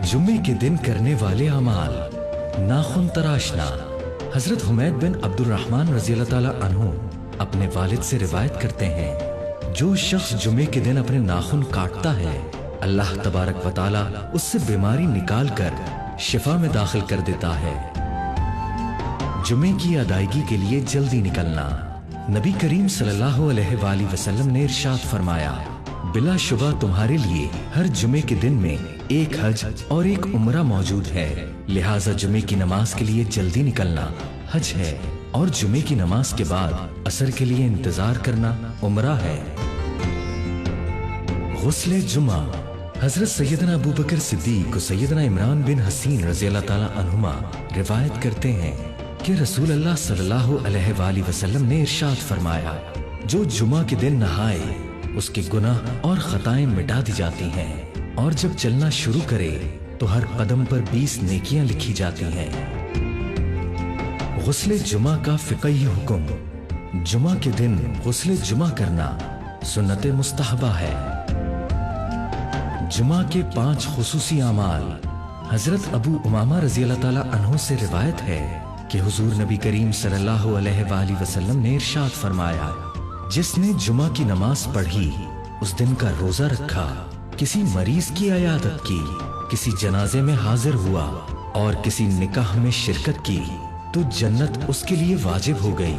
जुम्मे के दिन करने वाले अमाल। नाखून तराशना। हजरत हुमैद बिन अब्दुर्रहमान रज़ियल्लाहु ताला अन्हु अपने वालिद से रिवायत करते हैं, जो शख्स जुम्मे के दिन अपने नाखून काटता है, अल्लाह तबारक व ताला उससे बीमारी निकाल कर शिफा में दाखिल कर देता है। जुम्मे की अदायगी के लिए जल्दी निकलना। नबी करीम सल्लल्लाहु अलैहि वसल्लम ने इरशाद फरमाया, बिलाशुबा तुम्हारे लिए हर जुमे के दिन में एक हज और एक उम्रा मौजूद है, लिहाजा जुमे की नमाज के लिए जल्दी निकलना हज है और जुमे की नमाज के बाद असर के लिए इंतजार करना उम्रा है। गुस्ले जुमा। हजरत सैयदना अबू बकर सिद्दीक और सैयदना इमरान बिन हसीन रज़ियल्लाहु ताला अन्हुमा रिवायत करते हैं कि रसूल अल्लाह सल्लल्लाहु अलैहि वसल्लम ने इरशाद फरमाया, जो जुमा के दिन नहाए उसके गुनाह और खताएं मिटा दी जाती हैं और जब चलना शुरू करे तो हर कदम पर 20 नेकियां लिखी जाती हैं। गुस्ले जुमा का फ़िक़ही हुक्म। जुमा के दिन गुस्ले जुमा करना सुन्नत मुस्तहबा है। जुमा के 5 खुसूसी अमाल। हजरत अबू उमामा रज़ियल्लाहु ताला अन्हु से रिवायत है कि हुजूर नबी करीम सल्लल्लाहु अलैहि वसल्लम ने इरशाद फरमाया, जिसने जुमा की नमाज पढ़ी, उस दिन का रोजा रखा, किसी मरीज की अयादत की, किसी जनाजे में हाजिर हुआ और किसी निकाह में शिरकत की, तो जन्नत उसके लिए वाजिब हो गई।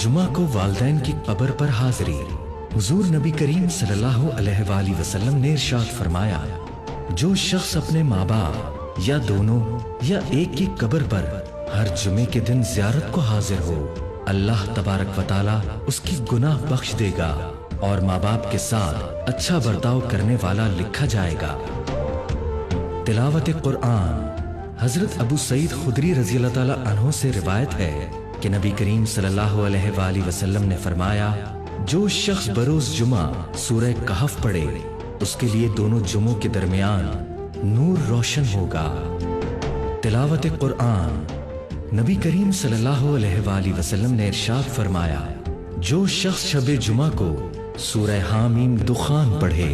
जुमा को वालिदैन की कब्र पर हाजिरी। हुजूर नबी करीम सल्लल्लाहु अलैहि वसल्लम ने इरशाद फरमाया, जो शख्स अपने माँ बाप या दोनों या एक की कब्र पर हर जुमे के दिन ज़ियारत को हाजिर हो, अल्लाह तबारक व ताला उसकी गुनाह बख्श देगा और माँ बाप के साथ अच्छा बर्ताव करने वाला लिखा जाएगा। तिलावत कुरान। हजरत अबू सईद खुदरी रज़ियल्लाहु ताला अन्हु से रिवायत है कि नबी करीम सल्लल्लाहु अलैहि वसल्लम ने फरमाया, जो शख्स बरोज जुमा सूरह कहफ पढ़े, उसके लिए दोनों जुमों के दरमियान नूर रोशन होगा। तिलावत कुरान। नबी करीम सल्लल्लाहु अलैहि वसल्लम ने इरशाद फरमाया, जो शख्स शबे जुमा को सूरह हामीम दुखान पढ़े,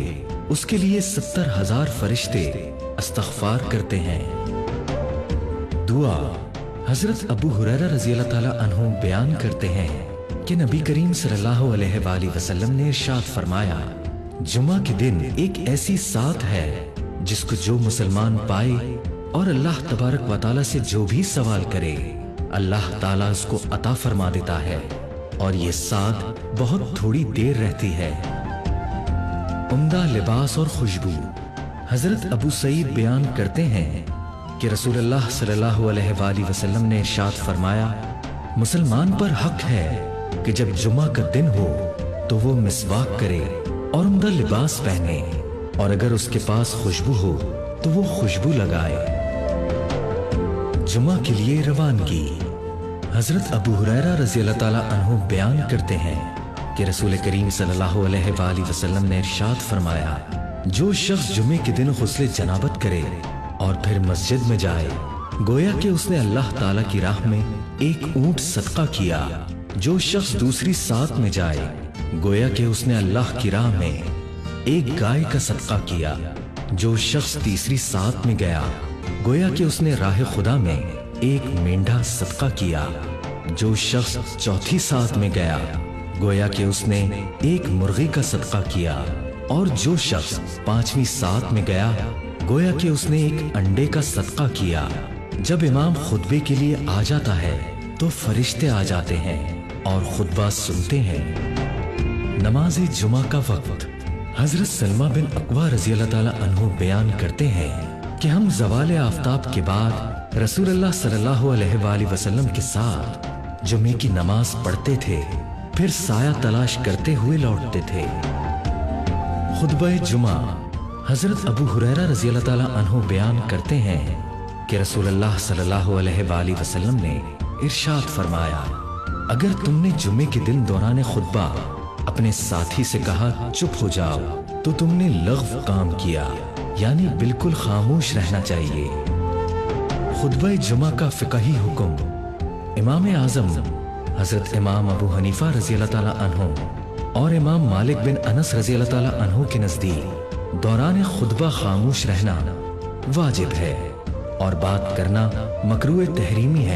उसके लिए 70,000 फरिश्ते इस्तग़फ़ार करते हैं। दुआ। हजरत अबू हुरैरा रज़ियल्लाहु ताला अन्हु बयान करते हैं कि नबी करीम सल्लल्लाहु अलैहि वसल्लम ने इरशाद फरमाया, जुमा के दिन एक ऐसी साथ है जिसको जो मुसलमान पाए और अल्लाह तबारक व ताला से जो भी सवाल करे, अल्लाह ताला उसको अता फरमा देता है और ये साथ बहुत थोड़ी देर रहती है। उम्दा लिबास और खुशबू। हजरत अबू सईद बयान करते हैं कि रसूलुल्लाह सल्लल्लाहु अलैहि वसल्लम ने इरशाद फरमाया, मुसलमान पर हक है कि जब जुमा का दिन हो तो वो मिसवाक करे और उम्दा लिबास पहने, और अगर उसके पास खुशबू हो तो वो खुशबू लगाए। जुमा के लिए रवानगी। हजरत अबू हुरैरा रज़ियल्लाहु ताला अन्हु बयान करते हैं कि रसूल करीम सल्लल्लाहु अलैहि वसल्लम ने इरशाद फरमाया, जो शख्स जुमे के दिन गुस्ले जनाबत करे और फिर मस्जिद में जाए, गोया कि उसने अल्लाह ताला की राह में एक ऊंट सदका किया। जो शख्स दूसरी सात में जाए, गोया कि उसने अल्लाह की राह में एक गाय का सदका किया। जो शख्स तीसरी सात में गया, गोया कि उसने राह खुदा में एक मेंढा सदका किया। जो शख्स चौथी सात में गया, गोया कि उसने एक मुर्गी का सदका किया। और जो शख्स 5वीं सात में गया, गोया कि उसने एक अंडे का सदका किया। जब इमाम खुतबे के लिए आ जाता है तो फरिश्ते आ जाते हैं और खुतबा सुनते हैं। नमाज जुमा का वक्त। हजरत सलमा बिन अकवा रज़ियल्लाहु ताला अन्हु बयान करते हैं कि हम ज़वाल आफ्ताब के बाद रसूलुल्लाह सल्लल्लाहु अलैहि वसल्लम के साथ जुमे की नमाज पढ़ते थे, फिर साया तलाश करते हुए लौटते थे। खुतबा जुमा। हजरत अबू हुरैरा रज़ियल्लाहु ताला अन्हु बयान करते हैं कि रसूलुल्लाह सल्लल्लाहु अलैहि वसल्लम ने इरशाद फरमाया, अगर तुमने जुमे के दिन दौरान खुतबा अपने साथी से कहा चुप हो जाओ, तो तुमने लग़्व काम किया, यानी बिल्कुल खामोश रहना चाहिए। खुतबा जुमा का फ़िक़ही हुक्म। इमाम आज़म हजरत इमाम अबू हनीफा रज़ियल्लाहु ताला अन्हु और इमाम मालिक बिन अनस रज़ियल्लाहु ताला अन्हु के नज़दीक दौरान खुतबा खामोश रहना واجب ہے اور بات کرنا مکروہ تحریمی ہے۔